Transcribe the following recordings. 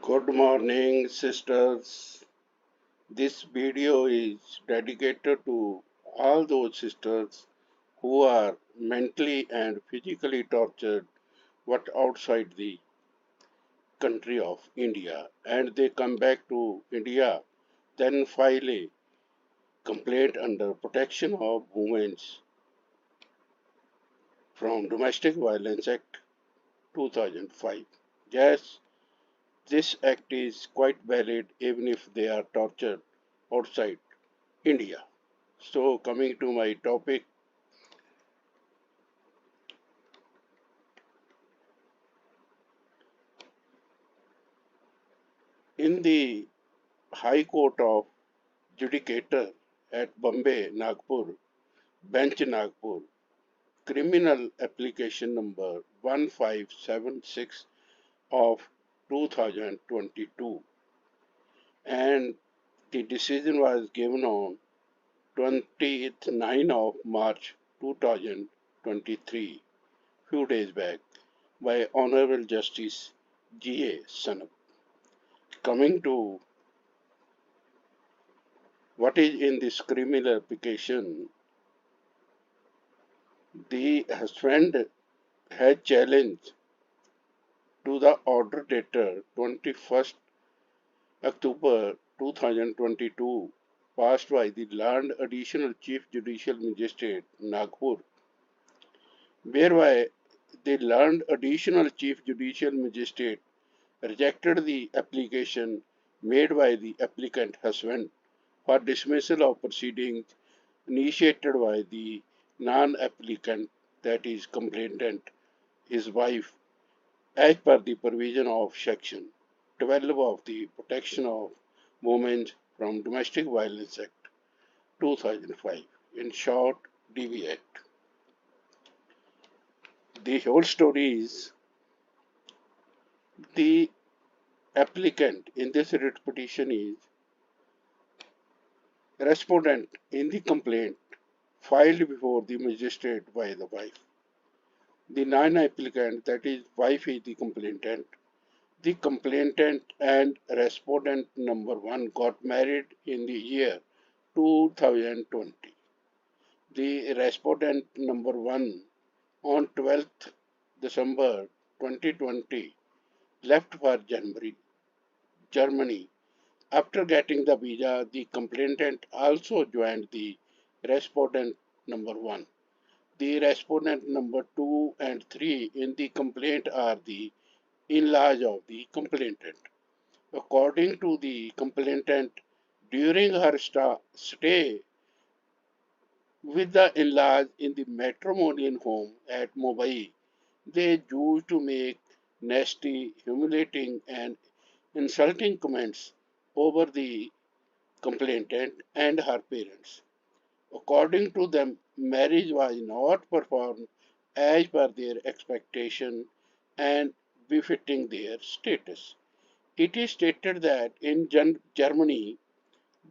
Good morning, sisters. This video is dedicated to all those sisters who are mentally and physically tortured but outside the country of India and they come back to India, then file a complaint under Protection of Women from Domestic Violence Act 2005. Yes, this act is quite valid even if they are tortured outside India. So, coming to my topic, in the High Court of Judicature at Bombay, Nagpur, Bench Nagpur, criminal application number 1576 of 2022, and the decision was given on 29 of March 2023, few days back, by Honorable Justice G.A. Sanab. Coming to what is in this criminal application, the husband has challenged to the order dated 21st October 2022 passed by the Land Additional Chief Judicial Magistrate Nagpur, whereby the Land Additional Chief Judicial Magistrate rejected the application made by the applicant husband for dismissal of proceedings initiated by the non-applicant, that is complainant, his wife, as per the provision of Section 12 of the Protection of Women from Domestic Violence Act 2005, in short, DV Act. The whole story is the applicant in this writ petition is respondent in the complaint filed before the magistrate by the wife. The non-applicant, that is, wife is the complainant. The complainant and respondent number 1 got married in the year 2020. The respondent number 1 on 12th December 2020 left for Germany. After getting the visa, the complainant also joined the respondent number 1. The respondent number 2 and 3 in the complaint are the in-laws of the complainant. According to the complainant, during her stay with the in-laws in the matrimonial home at Mumbai, they used to make nasty, humiliating, and insulting comments over the complainant and her parents. According to them, marriage was not performed as per their expectation and befitting their status. It is stated that in Germany,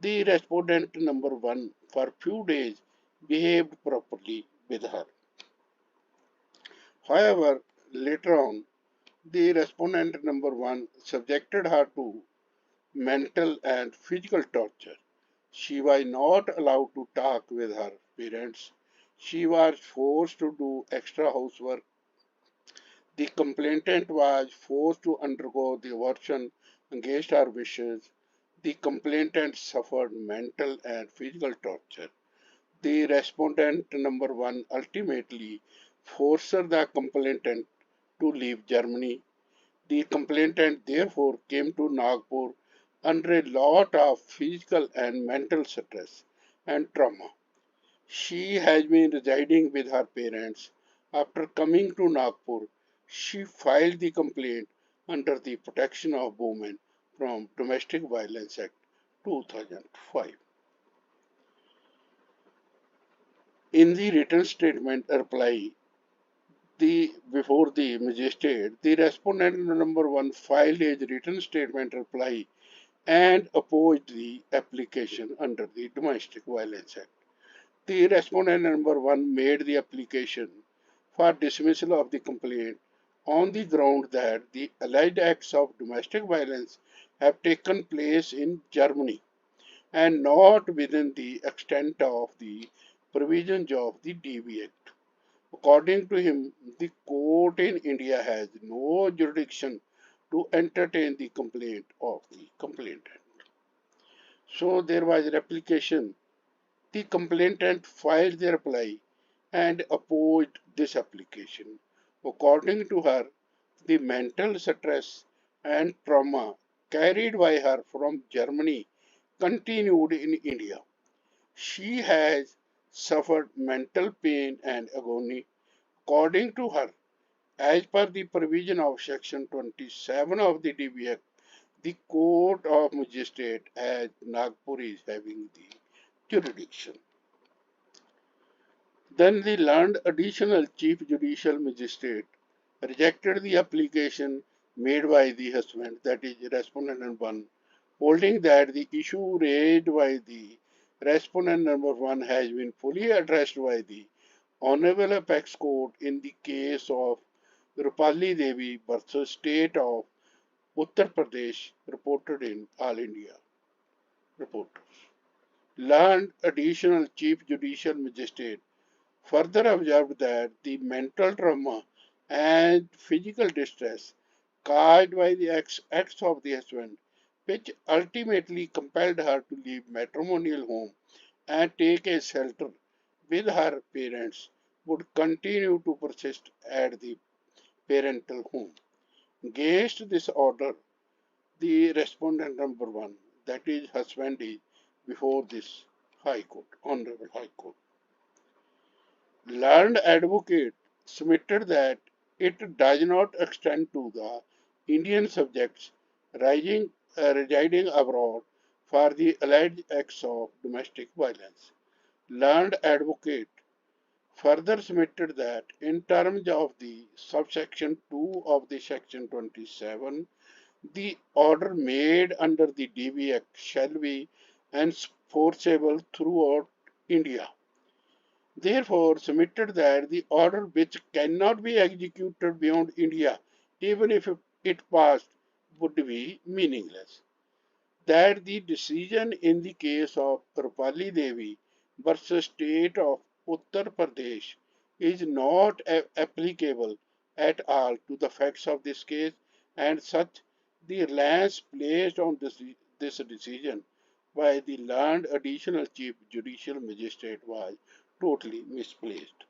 the respondent number 1 for few days behaved properly with her. However, later on, the respondent number 1 subjected her to mental and physical torture. She was not allowed to talk with her parents. She was forced to do extra housework. The complainant was forced to undergo the abortion against her wishes. The complainant suffered mental and physical torture. The respondent number 1 ultimately forced the complainant to leave Germany. The complainant therefore came to Nagpur under a lot of physical and mental stress and trauma. She has been residing with her parents. After coming to Nagpur, she filed the complaint under the Protection of Women from Domestic Violence Act 2005. In the written statement reply, before the magistrate, the respondent number 1 filed a written statement reply and opposed the application under the Domestic Violence Act. The respondent number 1 made the application for dismissal of the complaint on the ground that the alleged acts of domestic violence have taken place in Germany and not within the extent of the provisions of the DV Act. According to him, the court in India has no jurisdiction to entertain the complaint of the complainant. So there was replication. The complainant filed their reply and opposed this application. According to her, the mental stress and trauma carried by her from Germany continued in India. She has suffered mental pain and agony. According to her, as per the provision of Section 27 of the DB Act, the Court of Magistrate at Nagpur is having the jurisdiction. Then the learned additional Chief Judicial Magistrate rejected the application made by the husband, that is, respondent number 1, holding that the issue raised by the respondent number 1 has been fully addressed by the Honorable Apex Court in the case of Rupali Devi versus State of Uttar Pradesh, reported in All India Reporters. Learned additional Chief Judicial Magistrate further observed that the mental trauma and physical distress caused by the acts of the husband, which ultimately compelled her to leave matrimonial home and take a shelter with her parents, would continue to persist at the parental home. Against this order, the respondent number 1, that is husband, is before this High Court, Honorable High Court. Learned advocate submitted that it does not extend to the Indian subjects residing abroad for the alleged acts of domestic violence. Learned advocate further submitted that in terms of the subsection 2 of the section 27, the order made under the DV Act shall be enforceable throughout India. Therefore, submitted that the order which cannot be executed beyond India, even if it passed, would be meaningless. That the decision in the case of Rupali Devi versus State of Uttar Pradesh is not applicable at all to the facts of this case, and such the reliance placed on this decision by the learned additional chief judicial magistrate was totally misplaced.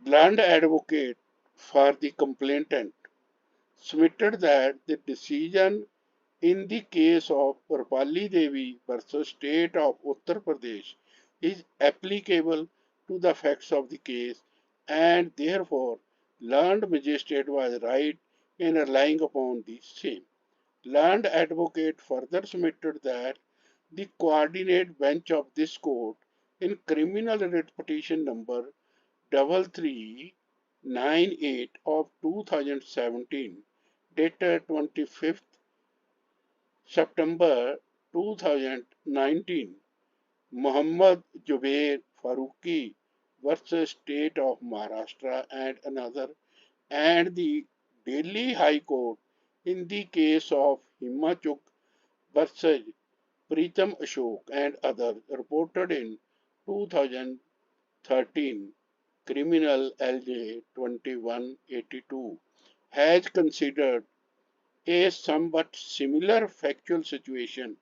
Learned advocate for the complainant submitted that the decision in the case of Rupali Devi versus State of Uttar Pradesh is applicable to the facts of the case, and therefore learned magistrate was right in relying upon the same. Learned advocate further submitted that the coordinate bench of this court in criminal writ petition number 3398 of 2017, dated 25th September 2019, Muhammad Jubair Farooqi versus State of Maharashtra and another, and the Delhi High Court in the case of Himachuk versus Pritam Ashok and others, reported in 2013, Criminal LJ 2182, has considered a somewhat similar factual situation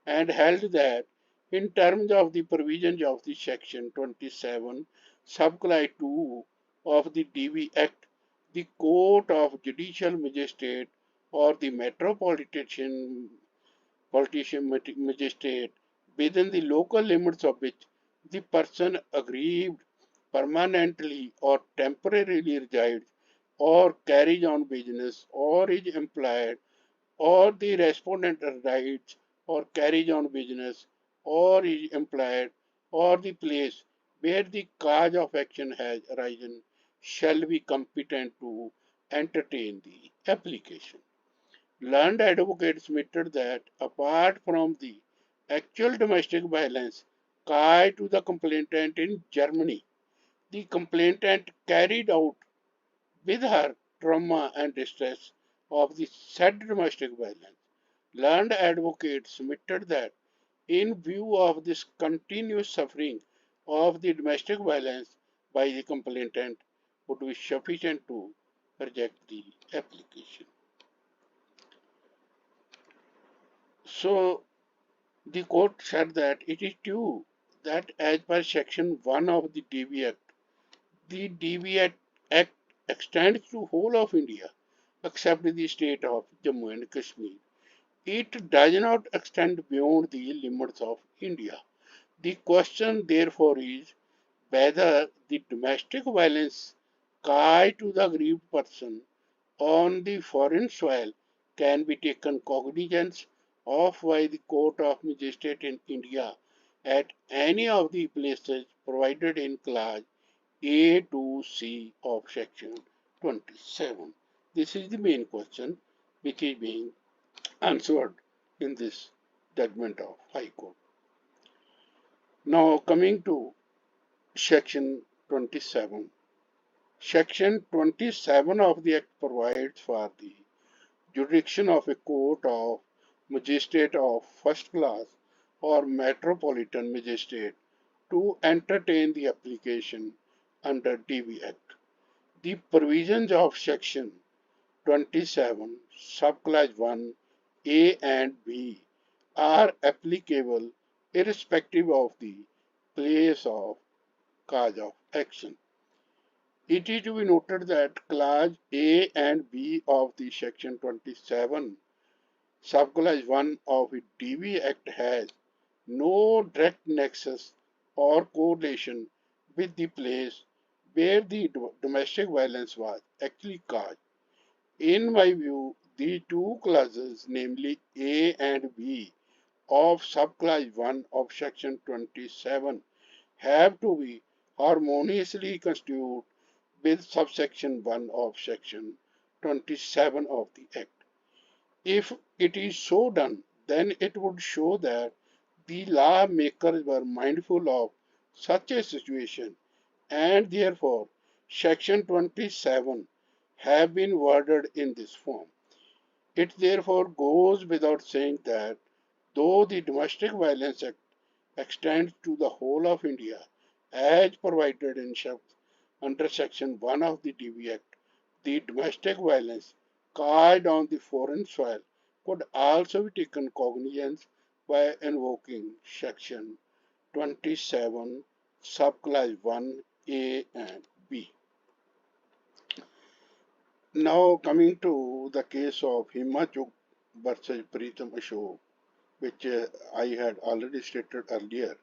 and held that in terms of the provisions of the section 27 subclause 2 of the DV Act, the court of judicial magistrate or the metropolitan magistrate within the local limits of which the person aggrieved permanently or temporarily resides or carries on business or is employed, or the respondent resides or carries on business or is employed, or the place where the cause of action has arisen shall be competent to entertain the application. Learned advocate submitted that apart from the actual domestic violence caused to the complainant in Germany, the complainant carried out With her trauma and distress of the said domestic violence, learned advocates submitted that in view of this continuous suffering of the domestic violence by the complainant would be sufficient to reject the application. So the court said that it is true that as per section 1 of the DV Act, the DV Act extends to whole of India except the state of Jammu and Kashmir. It does not extend beyond the limits of India. The question therefore is whether the domestic violence caused to the aggrieved person on the foreign soil can be taken cognizance of by the Court of Magistrate in India at any of the places provided in Clause A to C of Section 27. This is the main question which is being answered in this judgment of High Court. Now coming to Section 27. Section 27 of the Act provides for the jurisdiction of a court of magistrate of first class or metropolitan magistrate to entertain the application under DV Act. The provisions of Section 27, subclause 1, A and B are applicable irrespective of the place of cause of action. It is to be noted that clause A and B of the section 27 subclause 1 of the DV Act has no direct nexus or correlation with the place where the domestic violence was actually caused. In my view, the two clauses, namely A and B of subclause 1 of section 27, have to be harmoniously construed with subsection 1 of section 27 of the Act. If it is so done, then it would show that the lawmakers were mindful of such a situation and therefore section 27 have been worded in this form. It therefore goes without saying that though the Domestic Violence Act extends to the whole of India as provided in under section 1 of the DV Act, the domestic violence caused on the foreign soil could also be taken cognizance by invoking section 27 subclause 1A and B. Now coming to the case of Himachuk versus Pritam Ashok, which I had already stated earlier.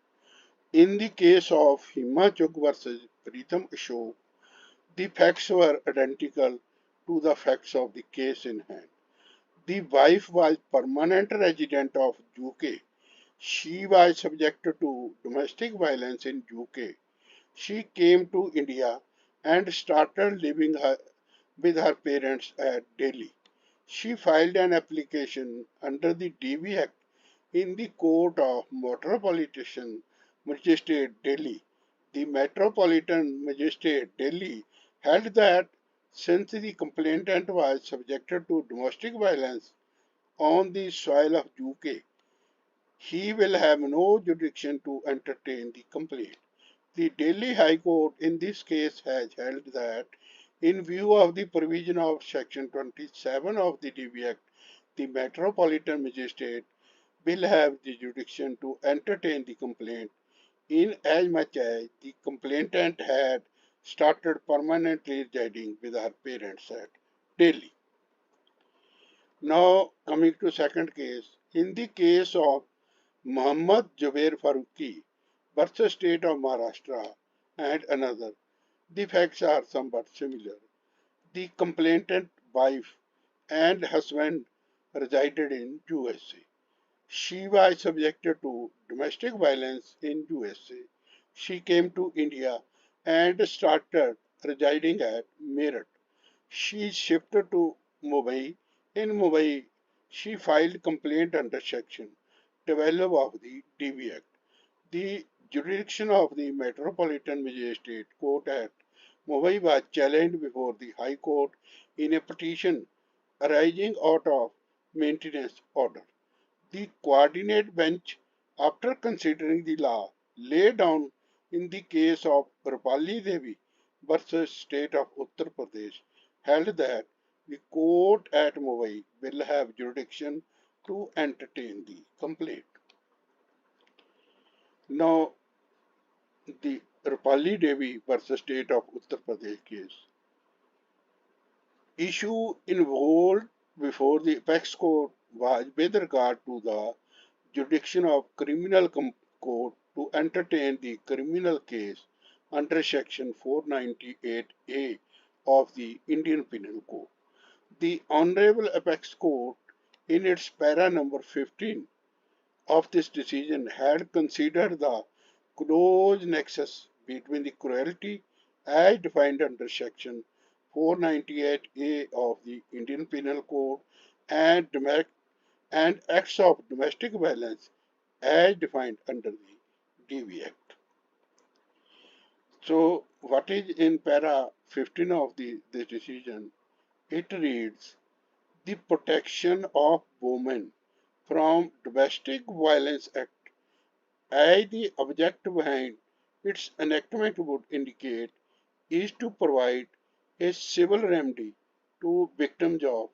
In the case of Himachuk versus Pritam Ashok, the facts were identical to the facts of the case in hand. The wife was permanent resident of UK. She was subjected to domestic violence in UK. She came to India and started living with her parents at Delhi. She filed an application under the DV Act in the Court of Metropolitan Magistrate Delhi. The Metropolitan Magistrate Delhi held that since the complainant was subjected to domestic violence on the soil of UK, he will have no jurisdiction to entertain the complaint. The Delhi High Court in this case has held that in view of the provision of section 27 of the DV Act, the Metropolitan Magistrate will have the jurisdiction to entertain the complaint in as much as the complainant had started permanently residing with her parents at Delhi. Now coming to second case, in the case of Muhammad Jubair Farooqi versus State of Maharashtra and another, the facts are somewhat similar. The complainant wife and husband resided in USA. She was subjected to domestic violence in USA. She came to India and started residing at Meerut. She shifted to Mumbai. In Mumbai, she filed complaint under section 12 of the DV Act. The jurisdiction of the Metropolitan Magistrate Court Act Mumbai was challenged before the High Court in a petition arising out of maintenance order. The coordinate bench, after considering the law laid down in the case of Rupali Devi versus State of Uttar Pradesh, held that the court at Mumbai will have jurisdiction to entertain the complaint. Now, the Rupali Devi versus State of Uttar Pradesh case issue involved before the apex court was with regard to the jurisdiction of criminal court to entertain the criminal case under section 498A of the Indian Penal Code. The Honorable Apex Court in its para number 15 of this decision had considered the close nexus between the cruelty as defined under section 498A of the Indian Penal Code and, and acts of domestic violence as defined under the DV Act. So, what is in para 15 of the decision? It reads, the protection of women from Domestic Violence Act as the object behind its enactment would indicate is to provide a civil remedy to victims of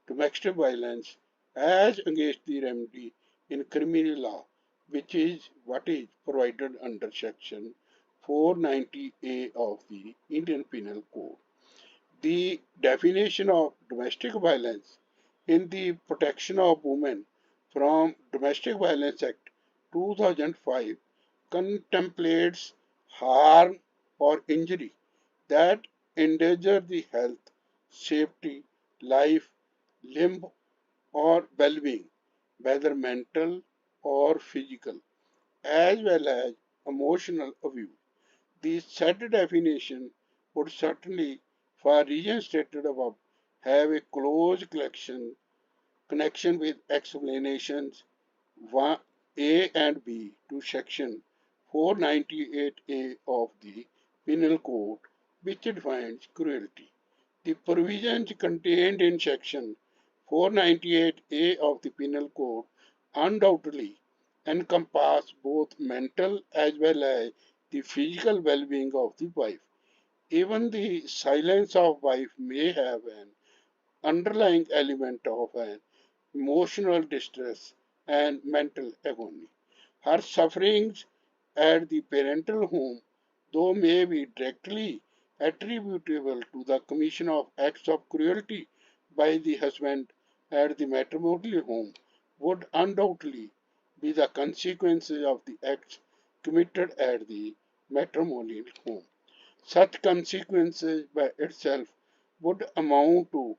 domestic violence as against the remedy in criminal law, which is what is provided under section 490A of the Indian Penal Code. The definition of domestic violence in the Protection of Women from Domestic Violence Act 2005 contemplates harm or injury that endanger the health, safety, life, limb, or well-being, whether mental or physical, as well as emotional abuse. The said definition would certainly, for reasons stated above, have a close connection with explanations A and B to section 498A of the Penal Code, which defines cruelty. The provisions contained in section 498A of the Penal Code undoubtedly encompass both mental as well as the physical well-being of the wife. Even the silence of wife may have an underlying element of an emotional distress and mental agony. Her sufferings at the parental home, though may be directly attributable to the commission of acts of cruelty by the husband at the matrimonial home, would undoubtedly be the consequences of the acts committed at the matrimonial home. Such consequences by itself would amount to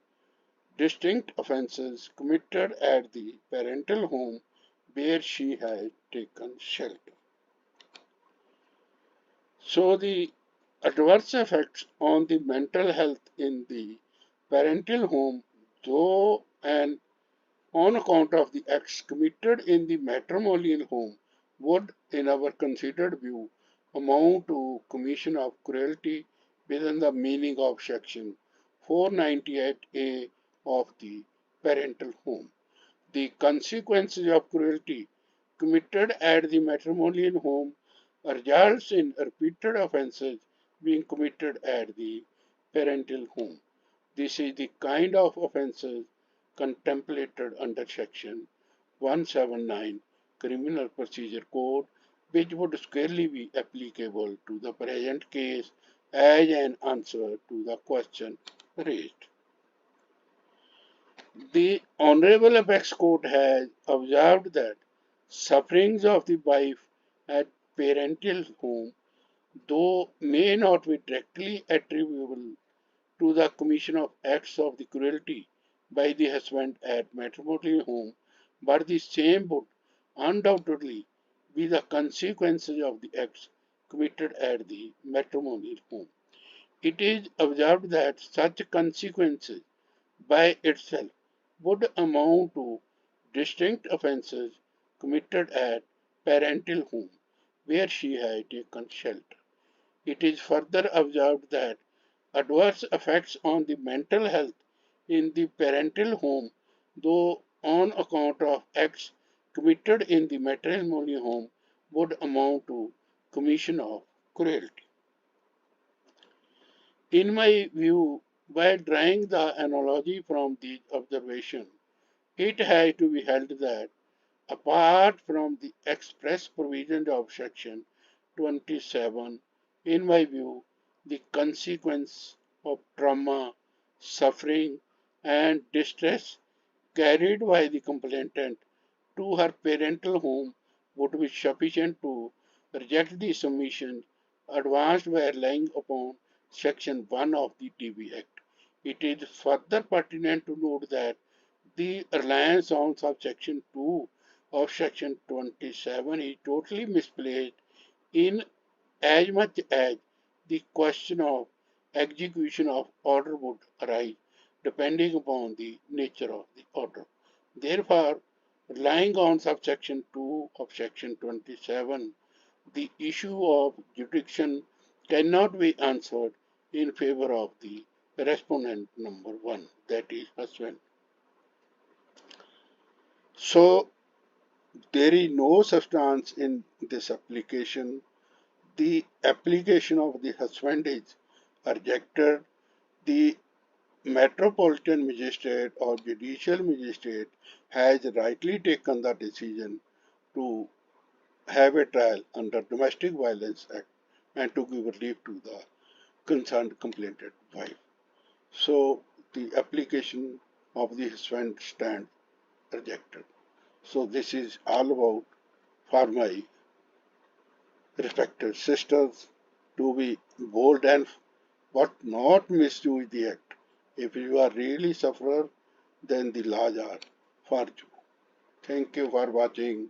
distinct offences committed at the parental home where she had taken shelter. So, the adverse effects on the mental health in the parental home, though and on account of the acts committed in the matrimonial home, would, in our considered view, amount to commission of cruelty within the meaning of section 498A of the parental home. The consequences of cruelty committed at the matrimonial home results in repeated offences being committed at the parental home. This is the kind of offences contemplated under section 179 Criminal Procedure Code, which would squarely be applicable to the present case as an answer to the question raised. The Honorable Apex Court has observed that sufferings of the wife at parental home, though may not be directly attributable to the commission of acts of the cruelty by the husband at matrimonial home, but the same would undoubtedly be the consequences of the acts committed at the matrimonial home. It is observed that such consequences by itself would amount to distinct offences committed at parental home where she had taken shelter. It is further observed that adverse effects on the mental health in the parental home, though on account of acts committed in the matrimonial home, would amount to commission of cruelty. In my view, by drawing the analogy from the observation, it has to be held that apart from the express provisions of Section 27, in my view, the consequence of trauma, suffering, and distress carried by the complainant to her parental home would be sufficient to reject the submission advanced by relying upon Section 1 of the TB Act. It is further pertinent to note that the reliance on subsection 2 of section 27 is totally misplaced in as much as the question of execution of order would arise depending upon the nature of the order. Therefore, relying on subsection 2 of section 27, the issue of jurisdiction cannot be answered in favor of the respondent number 1, that is husband. So, there is no substance in this application. The application of the husband is rejected. The metropolitan magistrate or judicial magistrate has rightly taken the decision to have a trial under Domestic Violence Act and to give relief to the concerned complainant wife. So the application of the husband stands rejected. So this is all about for my respected sisters to be bold and but not misuse the act. If you are really sufferer, then the laws are for you. Thank you for watching.